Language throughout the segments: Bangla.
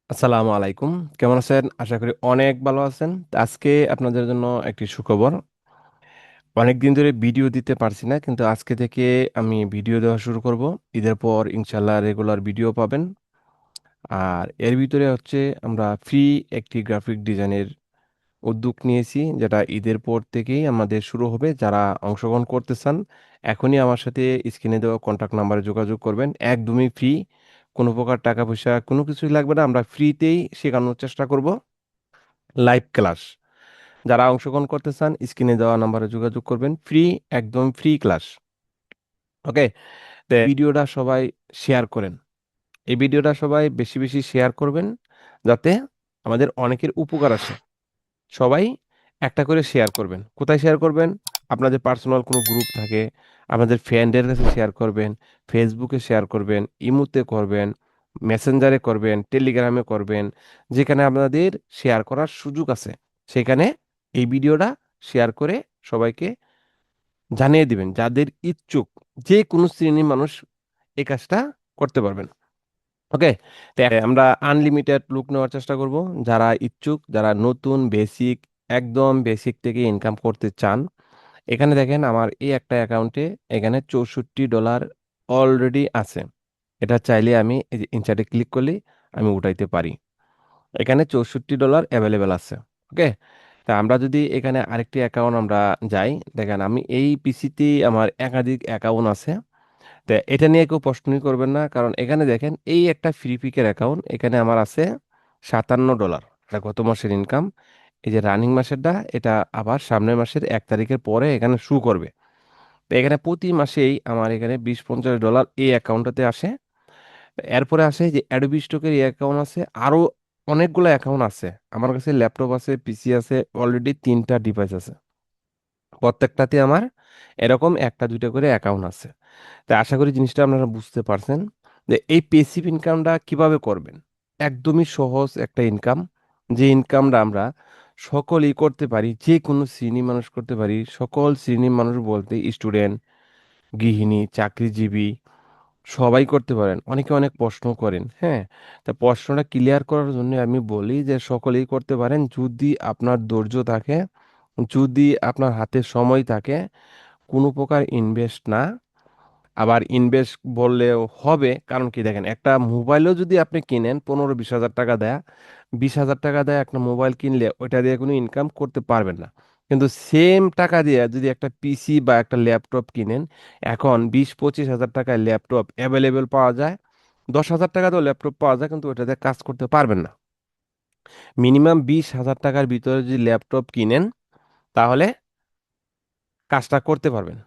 আসসালামু আলাইকুম। কেমন আছেন? আশা করি অনেক ভালো আছেন। তো আজকে আপনাদের জন্য একটি সুখবর। অনেক দিন ধরে ভিডিও দিতে পারছি না, কিন্তু আজকে থেকে আমি ভিডিও দেওয়া শুরু করব। ঈদের পর ইনশাল্লাহ রেগুলার ভিডিও পাবেন। আর এর ভিতরে হচ্ছে আমরা ফ্রি একটি গ্রাফিক ডিজাইনের উদ্যোগ নিয়েছি, যেটা ঈদের পর থেকেই আমাদের শুরু হবে। যারা অংশগ্রহণ করতে চান, এখনই আমার সাথে স্ক্রিনে দেওয়া কন্ট্যাক্ট নাম্বারে যোগাযোগ করবেন। একদমই ফ্রি, কোনো প্রকার টাকা পয়সা কোনো কিছুই লাগবে না। আমরা ফ্রিতেই শেখানোর চেষ্টা করব। লাইভ ক্লাস, যারা অংশগ্রহণ করতে চান স্ক্রিনে দেওয়া নাম্বারে যোগাযোগ করবেন। ফ্রি, একদম ফ্রি ক্লাস। ওকে, তো ভিডিওটা সবাই শেয়ার করেন। এই ভিডিওটা সবাই বেশি বেশি শেয়ার করবেন, যাতে আমাদের অনেকের উপকার আসে। সবাই একটা করে শেয়ার করবেন। কোথায় শেয়ার করবেন? আপনাদের পার্সোনাল কোনো গ্রুপ থাকে, আপনাদের ফ্রেন্ডের কাছে শেয়ার করবেন, ফেসবুকে শেয়ার করবেন, ইমুতে করবেন, মেসেঞ্জারে করবেন, টেলিগ্রামে করবেন। যেখানে আপনাদের শেয়ার করার সুযোগ আছে, সেখানে এই ভিডিওটা শেয়ার করে সবাইকে জানিয়ে দিবেন। যাদের ইচ্ছুক, যে কোনো শ্রেণীর মানুষ এই কাজটা করতে পারবেন। ওকে, তো আমরা আনলিমিটেড লোক নেওয়ার চেষ্টা করব। যারা ইচ্ছুক, যারা নতুন বেসিক, একদম বেসিক থেকে ইনকাম করতে চান, এখানে দেখেন আমার এই একটা অ্যাকাউন্টে এখানে $64 অলরেডি আছে। এটা চাইলে আমি এই যে ইনসার্টে ক্লিক করলে আমি উঠাইতে পারি। এখানে $64 অ্যাভেলেবেল আছে। ওকে, তা আমরা যদি এখানে আরেকটি অ্যাকাউন্ট আমরা যাই, দেখেন আমি এই পিসিতে আমার একাধিক অ্যাকাউন্ট আছে। তো এটা নিয়ে কেউ প্রশ্নই করবেন না, কারণ এখানে দেখেন এই একটা ফ্রি পিকের অ্যাকাউন্ট, এখানে আমার আছে $57। এটা গত মাসের ইনকাম। এই যে রানিং মাসেরটা, এটা আবার সামনের মাসের 1 তারিখের পরে এখানে শু করবে। তো এখানে প্রতি মাসেই আমার এখানে 20-50 ডলার এই অ্যাকাউন্টটাতে আসে। এরপরে আসে যে অ্যাডোবি স্টকের এই অ্যাকাউন্ট আছে, আরো অনেকগুলো অ্যাকাউন্ট আছে। আমার কাছে ল্যাপটপ আছে, পিসি আছে, অলরেডি 3টা ডিভাইস আছে। প্রত্যেকটাতে আমার এরকম একটা দুইটা করে অ্যাকাউন্ট আছে। তাই আশা করি জিনিসটা আপনারা বুঝতে পারছেন যে এই পেসিভ ইনকামটা কিভাবে করবেন। একদমই সহজ একটা ইনকাম, যে ইনকামটা আমরা সকলেই করতে পারি, যে কোনো শ্রেণী মানুষ করতে পারি। সকল শ্রেণীর মানুষ বলতে স্টুডেন্ট, গৃহিণী, চাকরিজীবী সবাই করতে পারেন। অনেকে অনেক প্রশ্ন করেন, হ্যাঁ। তা প্রশ্নটা ক্লিয়ার করার জন্য আমি বলি যে সকলেই করতে পারেন, যদি আপনার ধৈর্য থাকে, যদি আপনার হাতে সময় থাকে, কোনো প্রকার ইনভেস্ট না। আবার ইনভেস্ট বললেও হবে, কারণ কি দেখেন, একটা মোবাইলও যদি আপনি কিনেন 15-20 হাজার টাকা দেয়া, 20 হাজার টাকা দেয় একটা মোবাইল কিনলে ওইটা দিয়ে কোনো ইনকাম করতে পারবেন না। কিন্তু সেম টাকা দিয়ে যদি একটা পিসি বা একটা ল্যাপটপ কিনেন, এখন 20-25 হাজার টাকায় ল্যাপটপ অ্যাভেলেবেল পাওয়া যায়। 10 হাজার টাকাতেও ল্যাপটপ পাওয়া যায়, কিন্তু ওইটা দিয়ে কাজ করতে পারবেন না। মিনিমাম 20 হাজার টাকার ভিতরে যদি ল্যাপটপ কিনেন, তাহলে কাজটা করতে পারবেন।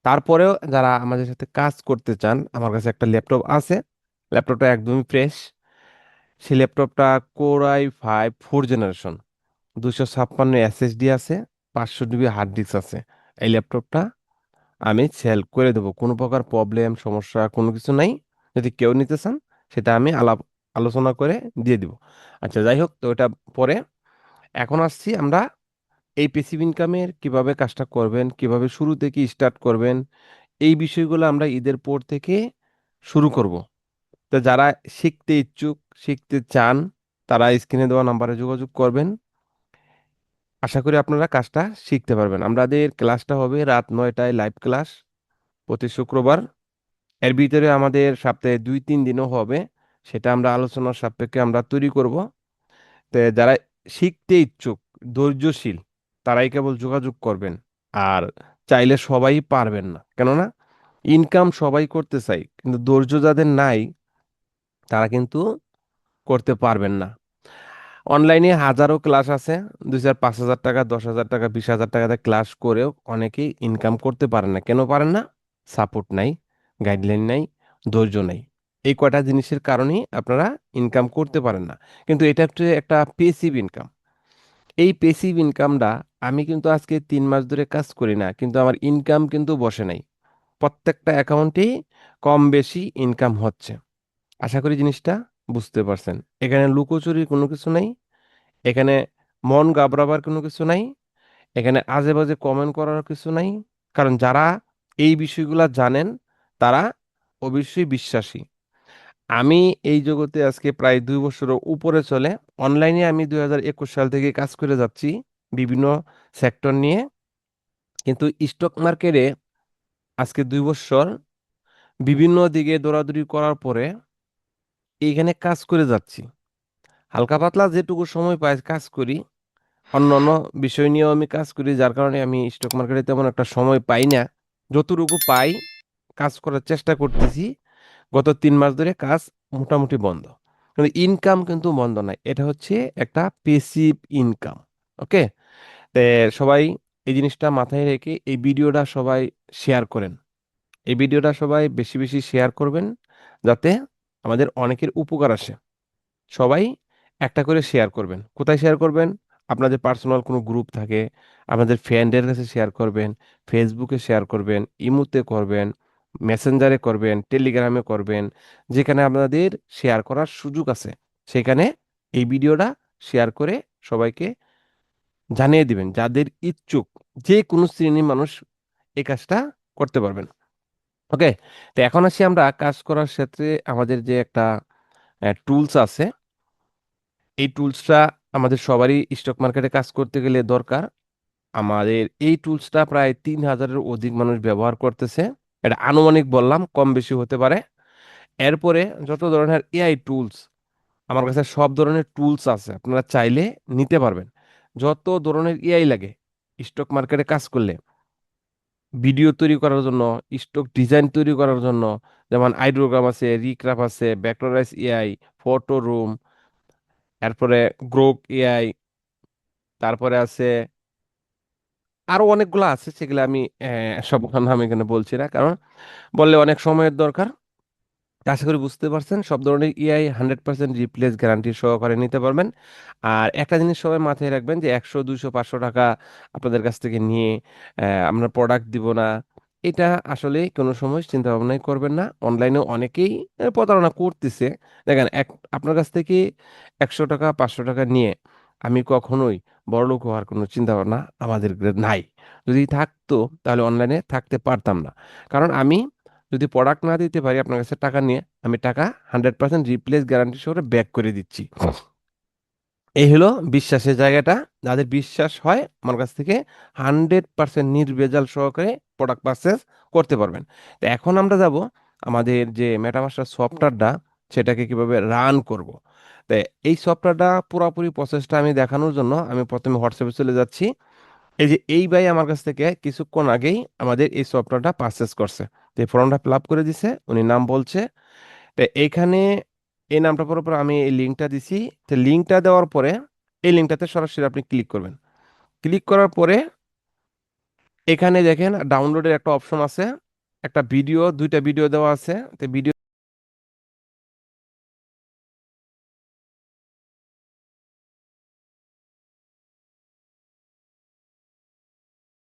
তারপরেও যারা আমাদের সাথে কাজ করতে চান, আমার কাছে একটা ল্যাপটপ আছে। ল্যাপটপটা একদমই ফ্রেশ। সেই ল্যাপটপটা Core i5 4th generation, 256 SSD আছে, 500 GB হার্ড ডিস্ক আছে। এই ল্যাপটপটা আমি সেল করে দেবো, কোনো প্রকার প্রবলেম সমস্যা কোনো কিছু নাই। যদি কেউ নিতে চান, সেটা আমি আলোচনা করে দিয়ে দিব। আচ্ছা, যাই হোক, তো এটা পরে। এখন আসছি আমরা এই পেসিভ ইনকামের কিভাবে কাজটা করবেন, কিভাবে শুরু থেকে স্টার্ট করবেন। এই বিষয়গুলো আমরা ঈদের পর থেকে শুরু করব। তো যারা শিখতে ইচ্ছুক, শিখতে চান, তারা স্ক্রিনে দেওয়া নাম্বারে যোগাযোগ করবেন। আশা করি আপনারা কাজটা শিখতে পারবেন। আমাদের ক্লাসটা হবে রাত 9টায়, লাইভ ক্লাস, প্রতি শুক্রবার। এর ভিতরে আমাদের সপ্তাহে 2-3 দিনও হবে, সেটা আমরা আলোচনার সাপেক্ষে আমরা তৈরি করব। তো যারা শিখতে ইচ্ছুক, ধৈর্যশীল, তারাই কেবল যোগাযোগ করবেন। আর চাইলে সবাই পারবেন না, কেননা ইনকাম সবাই করতে চাই, কিন্তু ধৈর্য যাদের নাই, তারা কিন্তু করতে পারবেন না। অনলাইনে হাজারো ক্লাস আছে, 2,000, 5,000 টাকা, 10,000 টাকা, 20,000 টাকাতে ক্লাস করেও অনেকেই ইনকাম করতে পারেন না। কেন পারেন না? সাপোর্ট নাই, গাইডলাইন নাই, ধৈর্য নাই। এই কয়টা জিনিসের কারণেই আপনারা ইনকাম করতে পারেন না। কিন্তু এটা হচ্ছে একটা পেসিভ ইনকাম। এই পেসিভ ইনকামটা, আমি কিন্তু আজকে 3 মাস ধরে কাজ করি না, কিন্তু আমার ইনকাম কিন্তু বসে নাই। প্রত্যেকটা অ্যাকাউন্টেই কম বেশি ইনকাম হচ্ছে। আশা করি জিনিসটা বুঝতে পারছেন। এখানে লুকোচুরির কোনো কিছু নাই, এখানে মন ঘাবড়াবার কোনো কিছু নাই, এখানে আজে বাজে কমেন্ট করার কিছু নাই। কারণ যারা এই বিষয়গুলা জানেন, তারা অবশ্যই বিশ্বাসী। আমি এই জগতে আজকে প্রায় 2 বছরের উপরে চলে। অনলাইনে আমি 2021 সাল থেকে কাজ করে যাচ্ছি বিভিন্ন সেক্টর নিয়ে। কিন্তু স্টক মার্কেটে আজকে 2 বছর বিভিন্ন দিকে দৌড়াদৌড়ি করার পরে এইখানে কাজ করে যাচ্ছি। হালকা পাতলা যেটুকু সময় পাই কাজ করি, অন্য অন্য বিষয় নিয়েও আমি কাজ করি, যার কারণে আমি স্টক মার্কেটে তেমন একটা সময় পাই না। যতটুকু পাই কাজ করার চেষ্টা করতেছি। গত 3 মাস ধরে কাজ মোটামুটি বন্ধ, কিন্তু ইনকাম কিন্তু বন্ধ নাই। এটা হচ্ছে একটা পেসিভ ইনকাম। ওকে। তে সবাই এই জিনিসটা মাথায় রেখে এই ভিডিওটা সবাই শেয়ার করেন। এই ভিডিওটা সবাই বেশি বেশি শেয়ার করবেন, যাতে আমাদের অনেকের উপকার আসে। সবাই একটা করে শেয়ার করবেন। কোথায় শেয়ার করবেন? আপনাদের পার্সোনাল কোনো গ্রুপ থাকে, আপনাদের ফ্রেন্ডের কাছে শেয়ার করবেন, ফেসবুকে শেয়ার করবেন, ইমুতে করবেন, মেসেঞ্জারে করবেন, টেলিগ্রামে করবেন। যেখানে আপনাদের শেয়ার করার সুযোগ আছে সেখানে এই ভিডিওটা শেয়ার করে সবাইকে জানিয়ে দিবেন। যাদের ইচ্ছুক, যে কোনো শ্রেণীর মানুষ এই কাজটা করতে পারবেন। ওকে। তো এখন আসি আমরা কাজ করার ক্ষেত্রে আমাদের যে একটা টুলস আছে। এই টুলসটা আমাদের সবারই স্টক মার্কেটে কাজ করতে গেলে দরকার। আমাদের এই টুলসটা প্রায় 3,000-এর অধিক মানুষ ব্যবহার করতেছে। এটা আনুমানিক বললাম, কম বেশি হতে পারে। এরপরে যত ধরনের এআই টুলস, আমার কাছে সব ধরনের টুলস আছে, আপনারা চাইলে নিতে পারবেন। যত ধরনের এআই লাগে স্টক মার্কেটে কাজ করলে, ভিডিও তৈরি করার জন্য, স্টক ডিজাইন তৈরি করার জন্য, যেমন আইড্রোগ্রাম আছে, রিক্রাফ আছে, ভেক্টরাইজ এআই, ফটো রুম, এরপরে গ্রোক এআই, তারপরে আছে আরো অনেকগুলো আছে, সেগুলো আমি সব নাম এখানে বলছি না, কারণ বললে অনেক সময়ের দরকার। তা আশা করি বুঝতে পারছেন, সব ধরনের এআই 100% রিপ্লেস গ্যারান্টি সহকারে নিতে পারবেন। আর একটা জিনিস সবাই মাথায় রাখবেন যে 100, 200, 500 টাকা আপনাদের কাছ থেকে নিয়ে আমরা প্রোডাক্ট দিব না, এটা আসলে কোনো সময় চিন্তা ভাবনাই করবেন না। অনলাইনে অনেকেই প্রতারণা করতেছে। দেখেন, আপনার কাছ থেকে 100 টাকা 500 টাকা নিয়ে আমি কখনোই বড়লোক হওয়ার কোনো চিন্তা ভাবনা আমাদের নাই। যদি থাকতো তাহলে অনলাইনে থাকতে পারতাম না। কারণ আমি যদি প্রোডাক্ট না দিতে পারি আপনার কাছে টাকা নিয়ে, আমি টাকা 100% রিপ্লেস গ্যারান্টি সহ ব্যাক করে দিচ্ছি। এই হলো বিশ্বাসের জায়গাটা। যাদের বিশ্বাস হয় আমার কাছ থেকে 100% নির্ভেজাল সহকারে প্রোডাক্ট পারচেস করতে পারবেন। তো এখন আমরা যাব আমাদের যে মেটামাস্টার সফটওয়্যারটা, সেটাকে কিভাবে রান করব। তো এই সফটওয়্যারটা পুরোপুরি প্রসেসটা আমি দেখানোর জন্য আমি প্রথমে হোয়াটসঅ্যাপে চলে যাচ্ছি। এই যে এই ভাই আমার কাছ থেকে কিছুক্ষণ আগেই আমাদের এই সফটওয়্যারটা পারচেস করছে। তো এই ফর্মটা ফিল আপ করে দিছে, উনি নাম বলছে। তো এইখানে এই নামটা পর পর আমি এই লিঙ্কটা দিছি। তো লিঙ্কটা দেওয়ার পরে এই লিঙ্কটাতে সরাসরি আপনি ক্লিক করবেন। ক্লিক করার পরে এখানে দেখেন ডাউনলোডের একটা অপশন আছে, একটা ভিডিও, 2টা ভিডিও দেওয়া আছে। তো ভিডিও